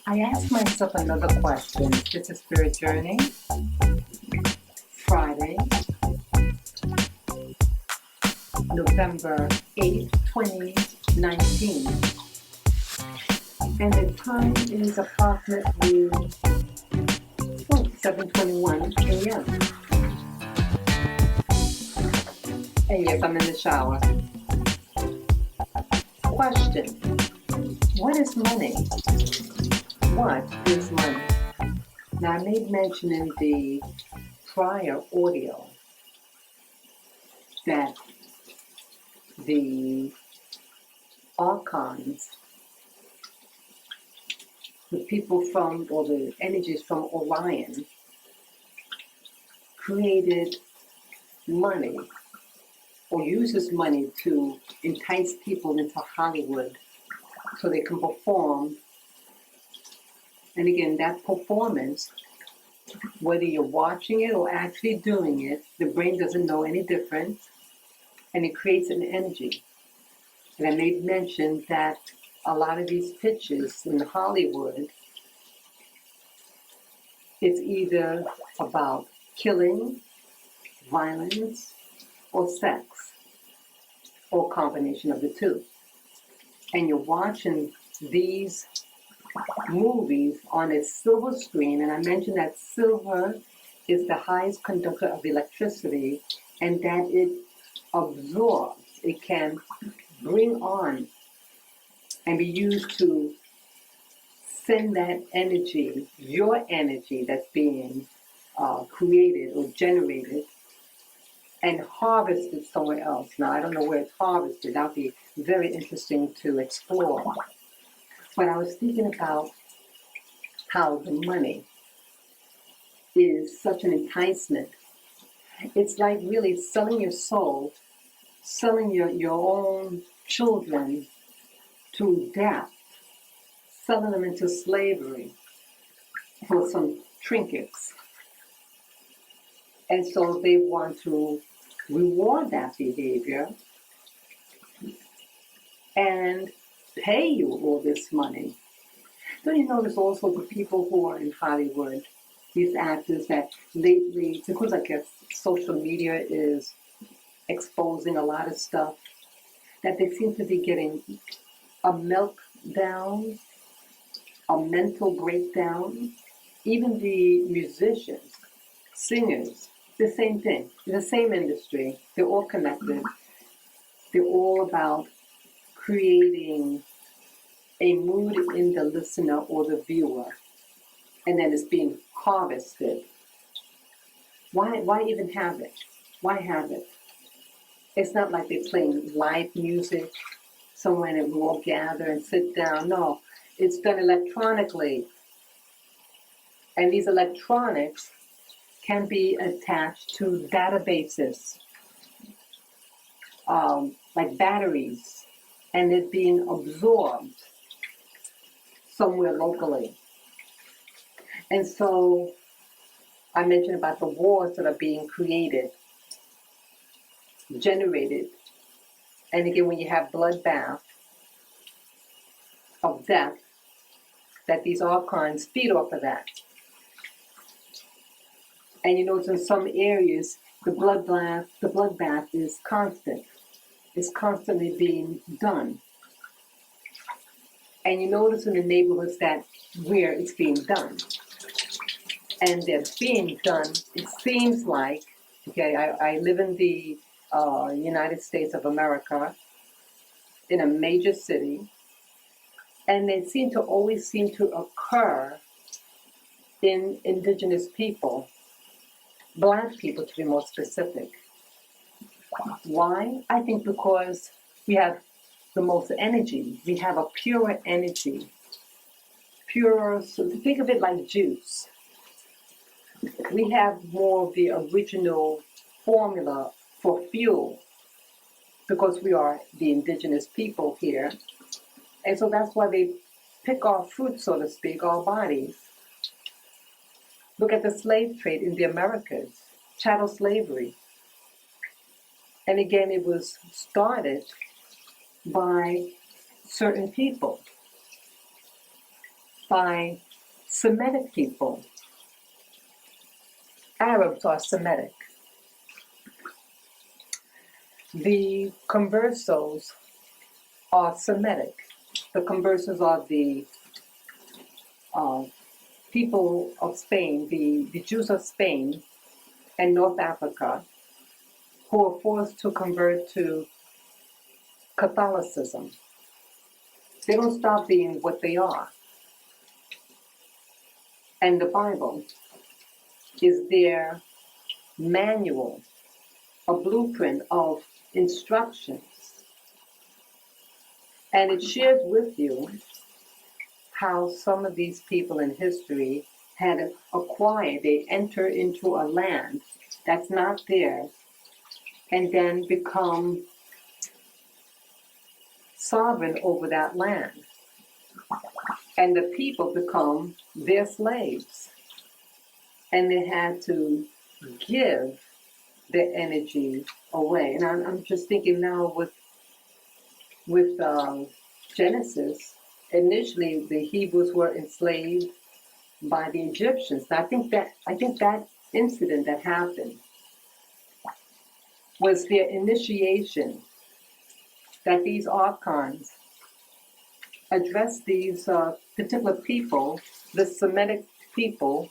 I asked myself another question. This is Spirit Journey, Friday, November 8th, 2019. And the time is approximately 7:21 a.m. And yes, I'm in the shower. Question: what is money? What is money? Now, I made mention in the prior audio that the Archons, the people from, or the energies from Orion, created money or uses money to entice people into Hollywood so they can perform. And again, that performance, whether you're watching it or actually doing it, the brain doesn't know any difference, and it creates an energy. And I made mention that a lot of these pictures in Hollywood, it's either about killing, violence, or sex, or a combination of the two. And you're watching these movies on a silver screen, and I mentioned that silver is the highest conductor of electricity, and that it absorbs, it can bring on and be used to send that energy, your energy that's being created or generated, and harvested somewhere else. Now, I don't know where it's harvested. That would be very interesting to explore. But I was thinking about how the money is such an enticement. It's like really selling your soul, selling your own children to death, selling them into slavery for some trinkets. And so they want to reward that behavior and pay you all this money. Don't you notice also the people who are in Hollywood, these actors that lately, because I guess social media is exposing a lot of stuff, that they seem to be getting a meltdown, a mental breakdown. Even the musicians, singers, the same thing, the same industry, they're all connected. They're all about creating a mood in the listener or the viewer, and then it's being harvested. Why even have it? Why have it? It's not like they're playing live music somewhere and we all gather and sit down. No, it's done electronically. And these electronics can be attached to databases, like batteries, and it's being absorbed somewhere locally. And so I mentioned about the wars that are being created, generated. And again, when you have bloodbath of death, that these archons feed off of that. And you notice in some areas, the bloodbath is constant. It's constantly being done. And you notice in the neighborhoods that where it's being done. And they're being done, it seems like, okay, I live in the United States of America, in a major city, and they always seem to occur in indigenous people, Black people to be more specific. Why? I think because we have the most energy. We have a pure energy. Pure, so think of it like juice. We have more of the original formula for fuel because we are the indigenous people here. And so that's why they pick our fruit, so to speak, our bodies. Look at the slave trade in the Americas, chattel slavery. And again, it was started by certain people. by Semitic people. Arabs are Semitic. The conversos are Semitic. The conversos are the people of Spain, the Jews of Spain and North Africa, who were forced to convert to Catholicism. They don't stop being what they are. And the Bible is their manual, a blueprint of instructions. And it shares with you how some of these people in history had acquired, they enter into a land that's not theirs and then become sovereign over that land. And the people become their slaves. And they had to give their energy away. And I'm just thinking now with Genesis, initially the Hebrews were enslaved by the Egyptians. I think that incident that happened was their initiation, that these Archons addressed these particular people, the Semitic people,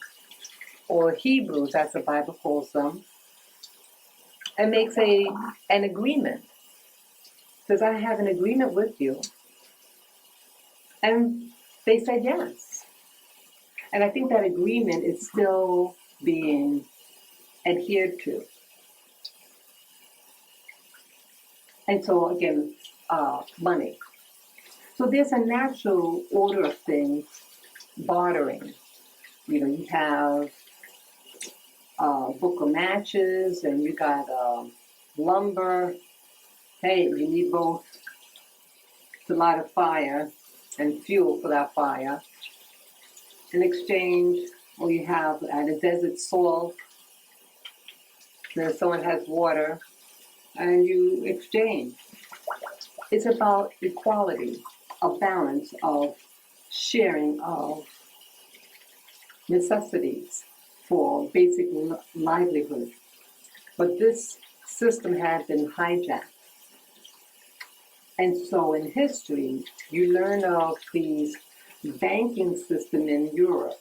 or Hebrews as the Bible calls them, and makes an agreement. Says, I have an agreement with you. And they said yes. And I think that agreement is still being adhered to. And so again, money. So there's a natural order of things, bartering. You have a book of matches, and you got lumber. Hey, you need both to light a fire and fuel for that fire. In exchange, or you have at a desert salt, then someone has water, and you exchange. It's about equality, a balance of sharing of necessities for basic livelihood. But this system had been hijacked. And so in history, you learn of these banking system in Europe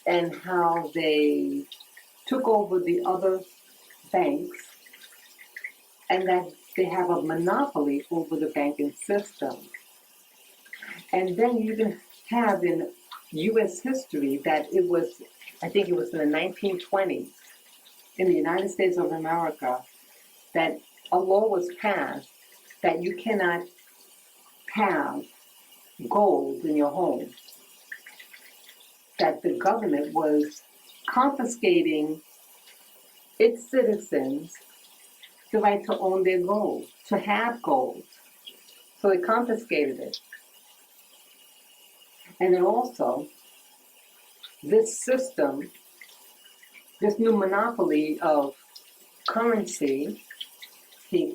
and how they took over the other banks and that they have a monopoly over the banking system. And then you can have in U.S. history that it was, I think it was in the 1920s, in the United States of America, that a law was passed that you cannot have gold in your home. That the government was confiscating its citizens the right to own their gold, to have gold. So they confiscated it. And then also, this system, this new monopoly of currency,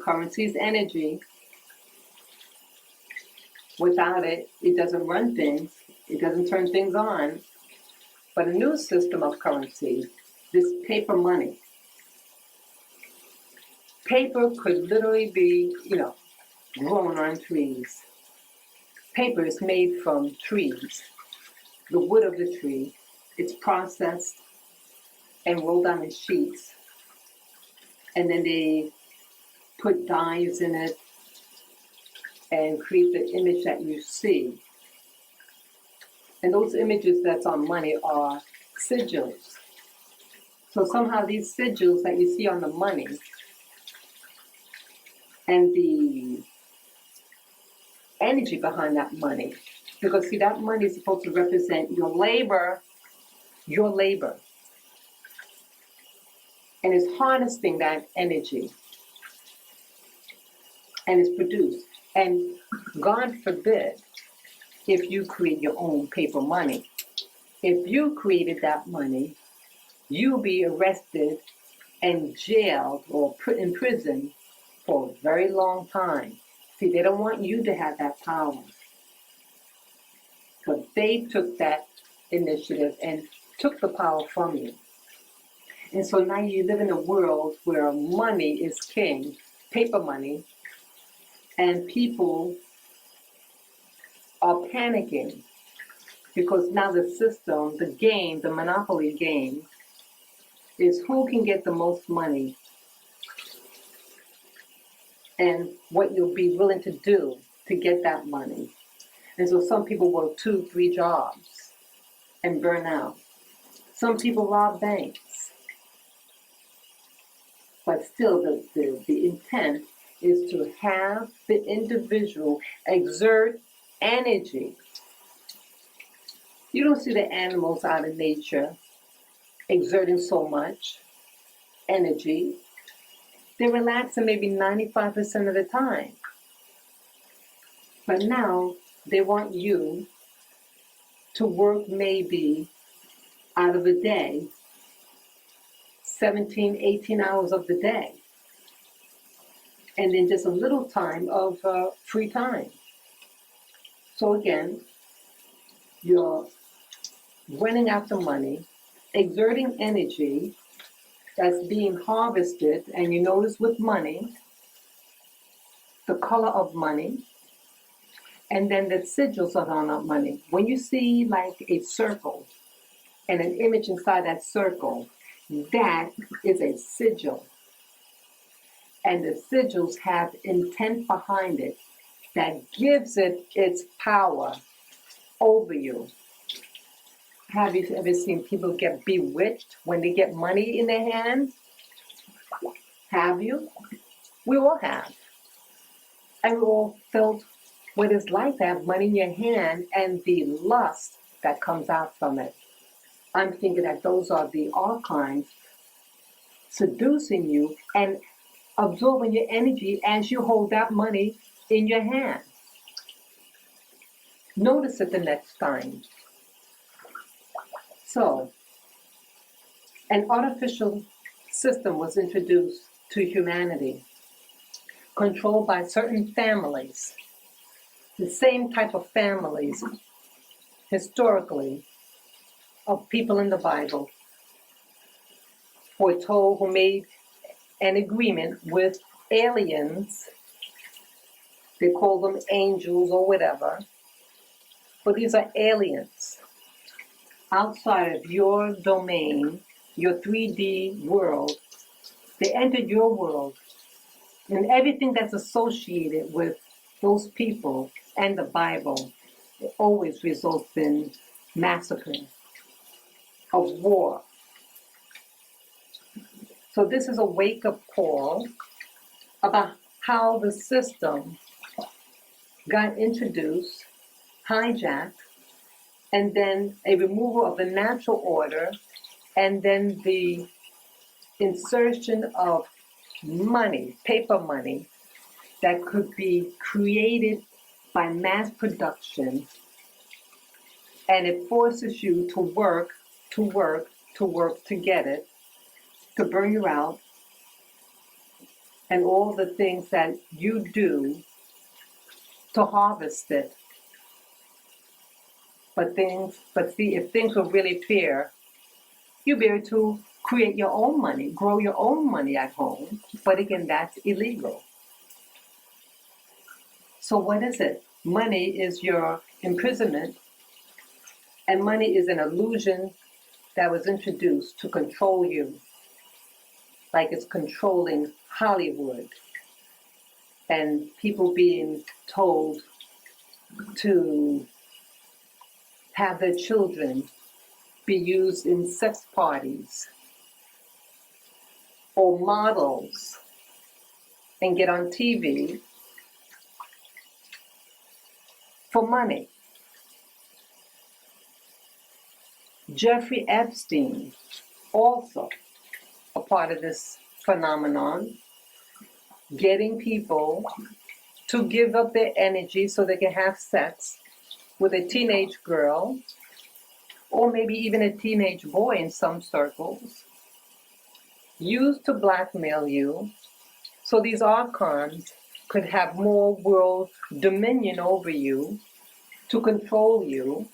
currency is energy. Without it, it doesn't run things, it doesn't turn things on. But a new system of currency, this paper money. Paper could literally be, grown on trees. Paper is made from trees, the wood of the tree. It's processed and rolled down in sheets. And then they put dyes in it and create the image that you see. And those images that's on money are sigils. So somehow these sigils that you see on the money and the energy behind that money, because see, that money is supposed to represent your labor, and it's harnessing that energy and it's produced. And God forbid if you create your own paper money. If you created that money, you'll be arrested and jailed or put in prison for a very long time. See, they don't want you to have that power. they took that initiative and took the power from you. And so now you live in a world where money is king, paper money, and people are panicking because now the system, the game, the monopoly game, is who can get the most money and what you'll be willing to do to get that money. And so some people work 2-3 jobs and burn out. Some people rob banks. But still the intent is to have the individual exert energy. You don't see the animals out in nature exerting so much energy. They're relaxing maybe 95% of the time. But now they want you to work maybe out of a day, 17, 18 hours of the day. And then just a little time of free time. So again, you're running after money, exerting energy that's being harvested, and you notice with money, the color of money, and then the sigils on that money. When you see like a circle and an image inside that circle, that is a sigil. And the sigils have intent behind it that gives it its power over you. Have you ever seen people get bewitched when they get money in their hands? Have you? We all have. And we all felt what it's like to have money in your hand and the lust that comes out from it. I'm thinking that those are the Archons seducing you and absorbing your energy as you hold that money in your hand. Notice it the next time. So, an artificial system was introduced to humanity, controlled by certain families, the same type of families, historically, of people in the Bible, who made an agreement with aliens. They call them angels or whatever, but these are aliens outside of your domain, your 3D world. They entered your world, and everything that's associated with those people and the Bible, it always results in massacre, of war. So this is a wake-up call about how the system got introduced, hijacked, and then a removal of the natural order, and then the insertion of money, paper money, that could be created by mass production, and it forces you to work, to work, to work to get it, to burn you out, and all the things that you do to harvest it. But see, if things were really fair, you'd be able to create your own money, grow your own money at home. But again, that's illegal. So what is it? Money is your imprisonment, and money is an illusion that was introduced to control you, like it's controlling Hollywood, and people being told to have their children be used in sex parties or models and get on TV for money. Jeffrey Epstein, also a part of this phenomenon, getting people to give up their energy so they can have sex with a teenage girl, or maybe even a teenage boy in some circles, used to blackmail you so these Archons could have more world dominion over you, to control you,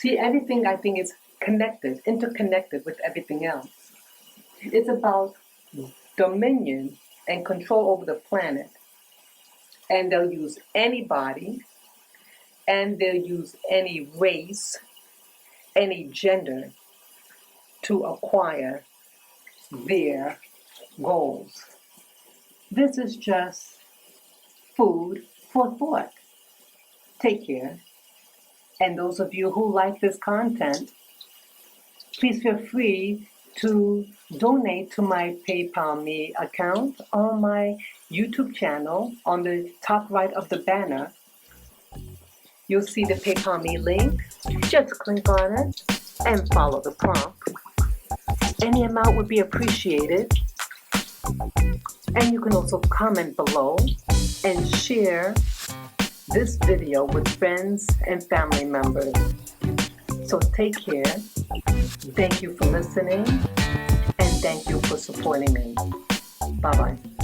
See, everything I think is connected, interconnected with everything else. It's about dominion and control over the planet. And they'll use anybody, and they'll use any race, any gender to acquire their goals. This is just food for thought. Take care. And those of you who like this content, please feel free to donate to my PayPal Me account on my YouTube channel. On the top right of the banner, you'll see the PayPal Me link. Just click on it and follow the prompt. Any amount would be appreciated. And you can also comment below and share this video with friends and family members. So take care. Thank you for listening, and thank you for supporting me. Bye-bye.